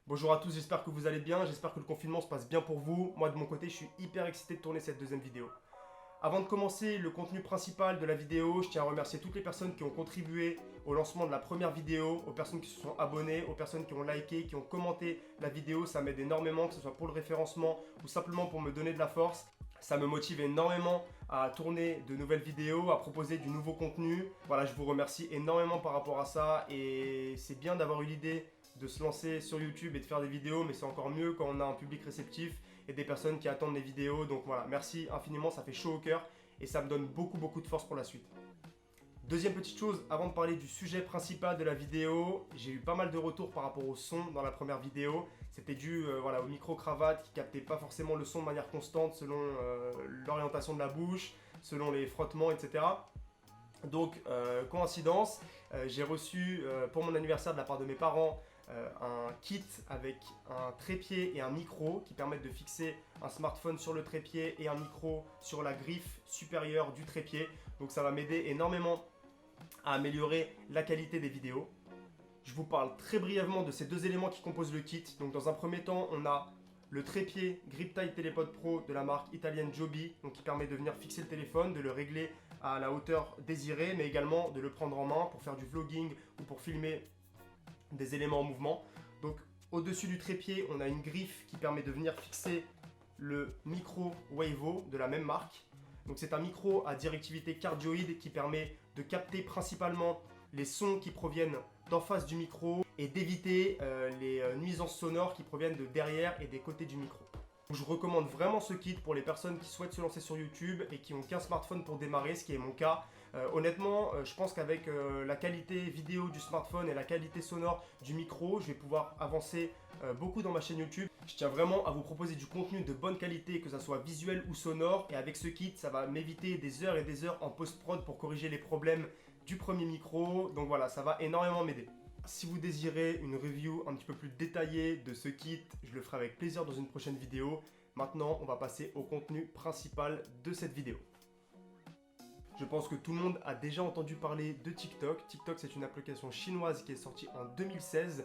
Bonjour à tous, j'espère que vous allez bien, j'espère que le confinement se passe bien pour vous. Moi de mon côté, je suis hyper excité de tourner cette deuxième vidéo. Avant de commencer le contenu principal de la vidéo, je tiens à remercier toutes les personnes qui ont contribué au lancement de la première vidéo, aux personnes qui se sont abonnées, aux personnes qui ont liké, qui ont commenté la vidéo. Ça m'aide énormément, que ce soit pour le référencement ou simplement pour me donner de la force. Ça me motive énormément à tourner de nouvelles vidéos, à proposer du nouveau contenu. Voilà, je vous remercie énormément par rapport à ça et c'est bien d'avoir eu l'idée de se lancer sur YouTube et de faire des vidéos, mais c'est encore mieux quand on a un public réceptif et des personnes qui attendent les vidéos. Donc voilà, merci infiniment, ça fait chaud au cœur et ça me donne beaucoup de force pour la suite. Deuxième petite chose, avant de parler du sujet principal de la vidéo, j'ai eu pas mal de retours par rapport au son dans la première vidéo. C'était dû voilà, au micro-cravate qui captait pas forcément le son de manière constante selon l'orientation de la bouche, selon les frottements, etc. Donc, coïncidence, j'ai reçu pour mon anniversaire de la part de mes parents un kit avec un trépied et un micro qui permettent de fixer un smartphone sur le trépied et un micro sur la griffe supérieure du trépied. Donc ça va m'aider énormément à améliorer la qualité des vidéos. Je vous parle très brièvement de ces deux éléments qui composent le kit. Donc dans un premier temps, on a le trépied GripTight Telepod Pro de la marque italienne Joby, donc qui permet de venir fixer le téléphone, de le régler à la hauteur désirée, mais également de le prendre en main pour faire du vlogging ou pour filmer des éléments en mouvement. Donc au-dessus du trépied, on a une griffe qui permet de venir fixer le micro Wavo de la même marque. Donc c'est un micro à directivité cardioïde qui permet de capter principalement les sons qui proviennent d'en face du micro et d'éviter les nuisances sonores qui proviennent de derrière et des côtés du micro. Je recommande vraiment ce kit pour les personnes qui souhaitent se lancer sur YouTube et qui ont qu'un smartphone pour démarrer, ce qui est mon cas. Honnêtement, je pense qu'avec la qualité vidéo du smartphone et la qualité sonore du micro, je vais pouvoir avancer beaucoup dans ma chaîne YouTube. Je tiens vraiment à vous proposer du contenu de bonne qualité, que ça soit visuel ou sonore. Et avec ce kit, ça va m'éviter des heures et des heures en post-prod pour corriger les problèmes du premier micro. Donc voilà, ça va énormément m'aider. Si vous désirez une review un petit peu plus détaillée de ce kit, je le ferai avec plaisir dans une prochaine vidéo. Maintenant, on va passer au contenu principal de cette vidéo. Je pense que tout le monde a déjà entendu parler de TikTok. TikTok, c'est une application chinoise qui est sortie en 2016.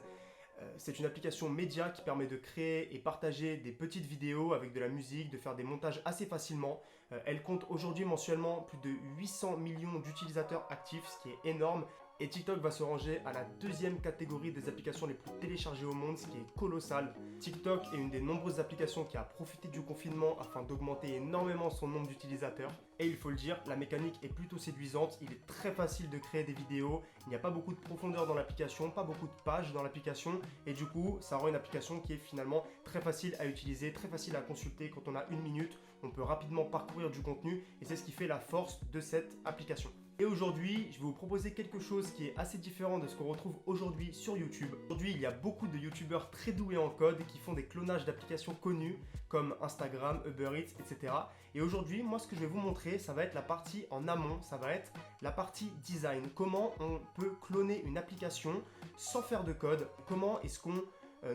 C'est une application média qui permet de créer et partager des petites vidéos avec de la musique, de faire des montages assez facilement. Elle compte aujourd'hui mensuellement plus de 800 millions d'utilisateurs actifs, ce qui est énorme. Et TikTok va se ranger à la deuxième catégorie des applications les plus téléchargées au monde, ce qui est colossal. TikTok est une des nombreuses applications qui a profité du confinement afin d'augmenter énormément son nombre d'utilisateurs. Et il faut le dire, la mécanique est plutôt séduisante, il est très facile de créer des vidéos, il n'y a pas beaucoup de profondeur dans l'application, pas beaucoup de pages dans l'application, et du coup, ça rend une application qui est finalement très facile à utiliser, très facile à consulter. Quand on a une minute, on peut rapidement parcourir du contenu, et c'est ce qui fait la force de cette application. Et aujourd'hui, je vais vous proposer quelque chose qui est assez différent de ce qu'on retrouve aujourd'hui sur YouTube. Aujourd'hui, il y a beaucoup de YouTubeurs très doués en code qui font des clonages d'applications connues comme Instagram, Uber Eats, etc. Et aujourd'hui, moi, ce que je vais vous montrer, ça va être la partie en amont, ça va être la partie design. Comment on peut cloner une application sans faire de code. Comment est-ce qu'on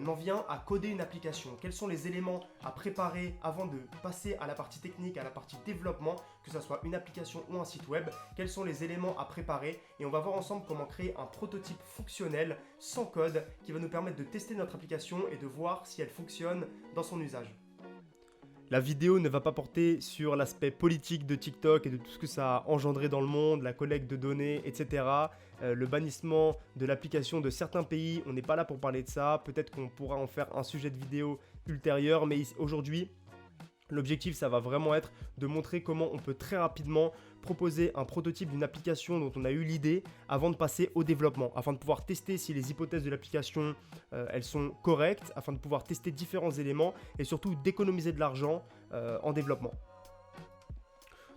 en vient à coder une application. Quels sont les éléments à préparer avant de passer à la partie technique, à la partie développement, que ce soit une application ou un site web. Quels sont les éléments à préparer et on va voir ensemble comment créer un prototype fonctionnel sans code qui va nous permettre de tester notre application et de voir si elle fonctionne dans son usage. La vidéo ne va pas porter sur l'aspect politique de TikTok et de tout ce que ça a engendré dans le monde, la collecte de données, etc. Le bannissement de l'application de certains pays, on n'est pas là pour parler de ça. Peut-être qu'on pourra en faire un sujet de vidéo ultérieur, mais aujourd'hui, l'objectif, ça va vraiment être de montrer comment on peut très rapidement proposer un prototype d'une application dont on a eu l'idée avant de passer au développement, afin de pouvoir tester si les hypothèses de l'application elles sont correctes, afin de pouvoir tester différents éléments et surtout d'économiser de l'argent en développement.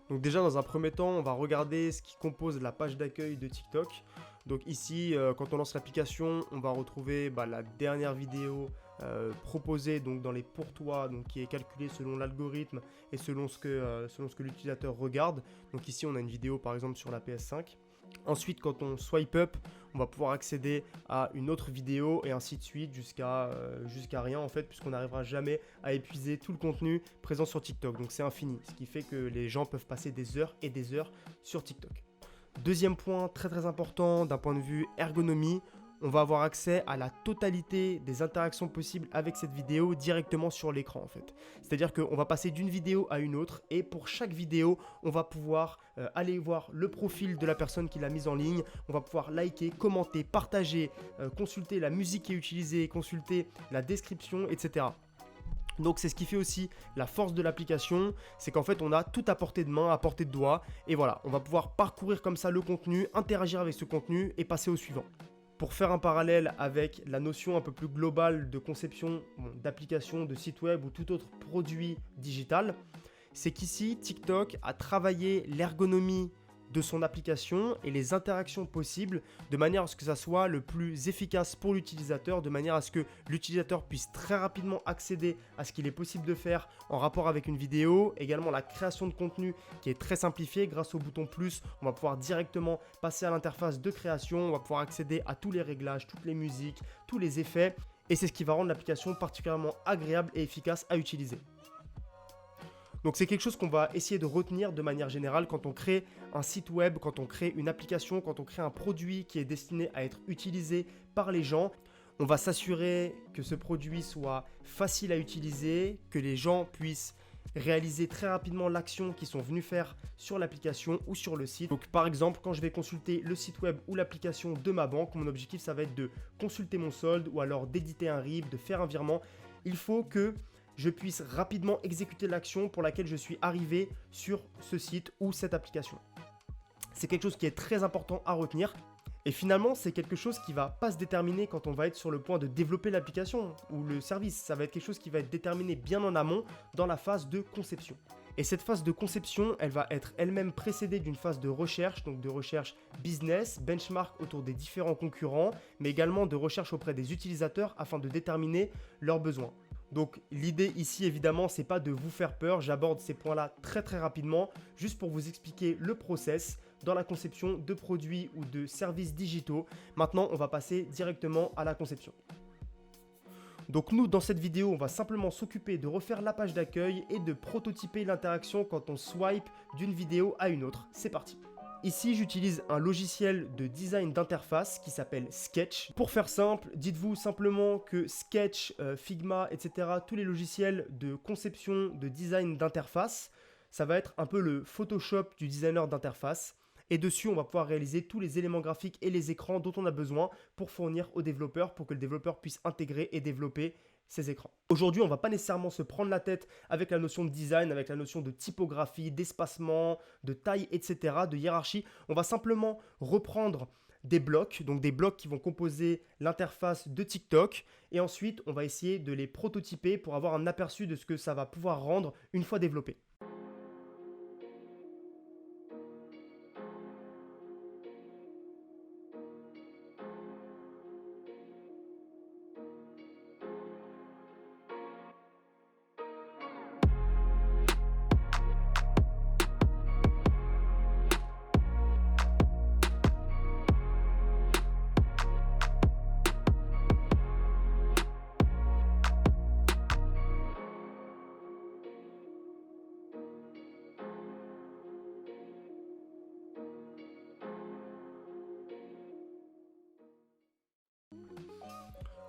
Donc déjà dans un premier temps, on va regarder ce qui compose la page d'accueil de TikTok. Donc ici, quand on lance l'application, on va retrouver la dernière vidéo proposée donc, dans les pour-toi, donc qui est calculée selon l'algorithme et selon ce que l'utilisateur regarde. Donc ici, on a une vidéo par exemple sur la PS5. Ensuite, quand on swipe up, on va pouvoir accéder à une autre vidéo et ainsi de suite jusqu'à rien en fait, puisqu'on n'arrivera jamais à épuiser tout le contenu présent sur TikTok. Donc c'est infini, ce qui fait que les gens peuvent passer des heures et des heures sur TikTok. Deuxième point très important d'un point de vue ergonomie, on va avoir accès à la totalité des interactions possibles avec cette vidéo directement sur l'écran en fait. C'est-à-dire qu'on va passer d'une vidéo à une autre et pour chaque vidéo, on va pouvoir aller voir le profil de la personne qui l'a mise en ligne, on va pouvoir liker, commenter, partager, consulter la musique qui est utilisée, consulter la description, etc. Donc c'est ce qui fait aussi la force de l'application, c'est qu'en fait on a tout à portée de main, à portée de doigt, et voilà, on va pouvoir parcourir comme ça le contenu, interagir avec ce contenu et passer au suivant. Pour faire un parallèle avec la notion un peu plus globale de conception d'application, de site web ou tout autre produit digital, c'est qu'ici TikTok a travaillé l'ergonomie de son application et les interactions possibles de manière à ce que ça soit le plus efficace pour l'utilisateur, de manière à ce que l'utilisateur puisse très rapidement accéder à ce qu'il est possible de faire en rapport avec une vidéo. Également la création de contenu qui est très simplifiée grâce au bouton plus, on va pouvoir directement passer à l'interface de création, on va pouvoir accéder à tous les réglages, toutes les musiques, tous les effets et c'est ce qui va rendre l'application particulièrement agréable et efficace à utiliser. Donc c'est quelque chose qu'on va essayer de retenir de manière générale quand on crée un site web, quand on crée une application, quand on crée un produit qui est destiné à être utilisé par les gens. On va s'assurer que ce produit soit facile à utiliser, que les gens puissent réaliser très rapidement l'action qu'ils sont venus faire sur l'application ou sur le site. Donc par exemple, quand je vais consulter le site web ou l'application de ma banque, mon objectif ça va être de consulter mon solde ou alors d'éditer un RIB, de faire un virement. Il faut que je puisse rapidement exécuter l'action pour laquelle je suis arrivé sur ce site ou cette application. C'est quelque chose qui est très important à retenir. Et finalement, c'est quelque chose qui va pas se déterminer quand on va être sur le point de développer l'application ou le service. Ça va être quelque chose qui va être déterminé bien en amont dans la phase de conception. Et cette phase de conception, elle va être elle-même précédée d'une phase de recherche, donc de recherche business, benchmark autour des différents concurrents, mais également de recherche auprès des utilisateurs afin de déterminer leurs besoins. Donc l'idée ici évidemment c'est pas de vous faire peur, j'aborde ces points-là très rapidement, juste pour vous expliquer le process dans la conception de produits ou de services digitaux. Maintenant on va passer directement à la conception. Donc nous dans cette vidéo on va simplement s'occuper de refaire la page d'accueil et de prototyper l'interaction quand on swipe d'une vidéo à une autre. C'est parti. Ici, j'utilise un logiciel de design d'interface qui s'appelle Sketch. Pour faire simple, dites-vous simplement que Sketch, Figma, etc., tous les logiciels de conception, de design d'interface, ça va être un peu le Photoshop du designer d'interface. Et dessus, on va pouvoir réaliser tous les éléments graphiques et les écrans dont on a besoin pour fournir au développeur, pour que le développeur puisse intégrer et développer ces écrans. Aujourd'hui, on ne va pas nécessairement se prendre la tête avec la notion de design, avec la notion de typographie, d'espacement, de taille, etc., de hiérarchie. On va simplement reprendre des blocs, donc des blocs qui vont composer l'interface de TikTok. Et ensuite, on va essayer de les prototyper pour avoir un aperçu de ce que ça va pouvoir rendre une fois développé.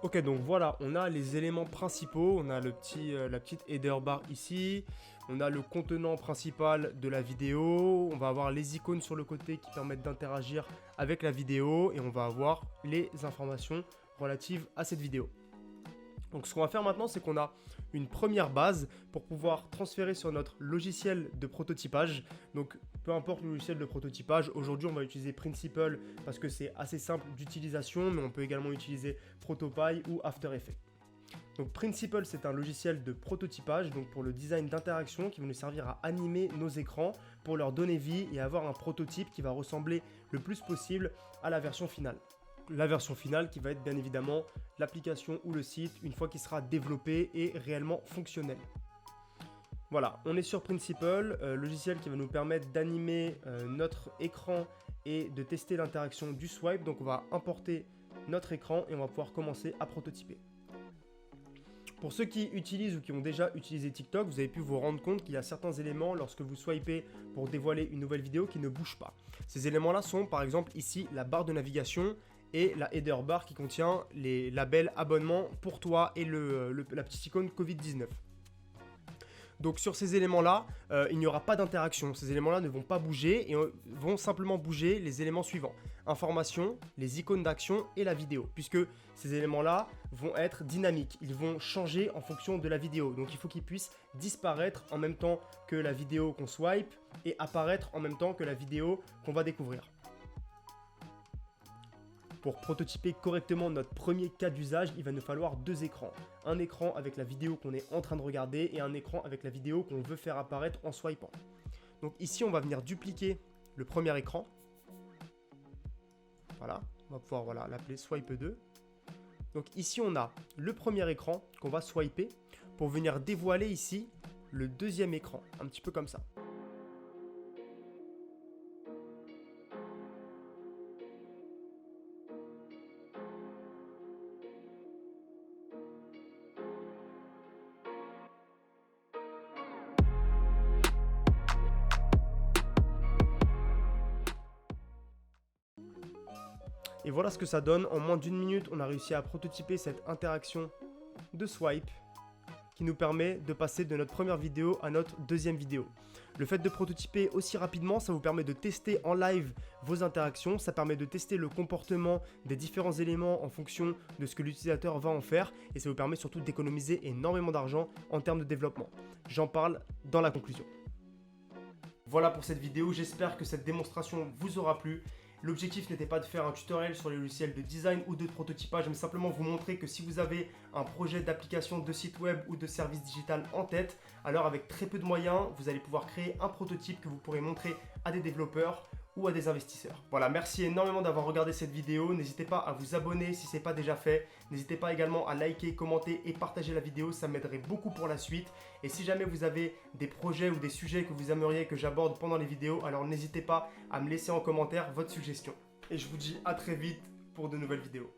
Ok, donc voilà, on a les éléments principaux, on a la petite header bar ici, on a le contenant principal de la vidéo, on va avoir les icônes sur le côté qui permettent d'interagir avec la vidéo et on va avoir les informations relatives à cette vidéo. Donc ce qu'on va faire maintenant, c'est qu'on a une première base pour pouvoir transférer sur notre logiciel de prototypage. Donc peu importe le logiciel de prototypage, aujourd'hui on va utiliser Principle parce que c'est assez simple d'utilisation, mais on peut également utiliser Protopie ou After Effects. Donc Principle, c'est un logiciel de prototypage, donc pour le design d'interaction qui va nous servir à animer nos écrans pour leur donner vie et avoir un prototype qui va ressembler le plus possible à la version finale. La version finale qui va être bien évidemment l'application ou le site une fois qu'il sera développé et réellement fonctionnel. Voilà, on est sur Principle, logiciel qui va nous permettre d'animer notre écran et de tester l'interaction du swipe. Donc on va importer notre écran et on va pouvoir commencer à prototyper. Pour ceux qui utilisent ou qui ont déjà utilisé TikTok, vous avez pu vous rendre compte qu'il y a certains éléments lorsque vous swipez pour dévoiler une nouvelle vidéo qui ne bougent pas. Ces éléments-là sont par exemple ici la barre de navigation et la header bar qui contient les labels abonnement pour toi et la petite icône Covid-19. Donc sur ces éléments-là, il n'y aura pas d'interaction. Ces éléments-là ne vont pas bouger et vont simplement bouger les éléments suivants. Information, les icônes d'action et la vidéo. Puisque ces éléments-là vont être dynamiques. Ils vont changer en fonction de la vidéo. Donc il faut qu'ils puissent disparaître en même temps que la vidéo qu'on swipe et apparaître en même temps que la vidéo qu'on va découvrir. Pour prototyper correctement notre premier cas d'usage, il va nous falloir deux écrans. Un écran avec la vidéo qu'on est en train de regarder et un écran avec la vidéo qu'on veut faire apparaître en swipant. Donc ici, on va venir dupliquer le premier écran. Voilà, on va pouvoir l'appeler swipe 2. Donc ici, on a le premier écran qu'on va swiper pour venir dévoiler ici le deuxième écran, un petit peu comme ça. Et voilà ce que ça donne. En moins d'une minute, on a réussi à prototyper cette interaction de swipe qui nous permet de passer de notre première vidéo à notre deuxième vidéo. Le fait de prototyper aussi rapidement, ça vous permet de tester en live vos interactions. Ça permet de tester le comportement des différents éléments en fonction de ce que l'utilisateur va en faire. Et ça vous permet surtout d'économiser énormément d'argent en termes de développement. J'en parle dans la conclusion. Voilà pour cette vidéo. J'espère que cette démonstration vous aura plu. L'objectif n'était pas de faire un tutoriel sur les logiciels de design ou de prototypage, mais simplement vous montrer que si vous avez un projet d'application de site web ou de service digital en tête, alors avec très peu de moyens, vous allez pouvoir créer un prototype que vous pourrez montrer à des développeurs ou à des investisseurs. Voilà, merci énormément d'avoir regardé cette vidéo. N'hésitez pas à vous abonner si ce n'est pas déjà fait. N'hésitez pas également à liker, commenter et partager la vidéo. Ça m'aiderait beaucoup pour la suite. Et si jamais vous avez des projets ou des sujets que vous aimeriez que j'aborde pendant les vidéos, alors n'hésitez pas à me laisser en commentaire votre suggestion. Et je vous dis à très vite pour de nouvelles vidéos.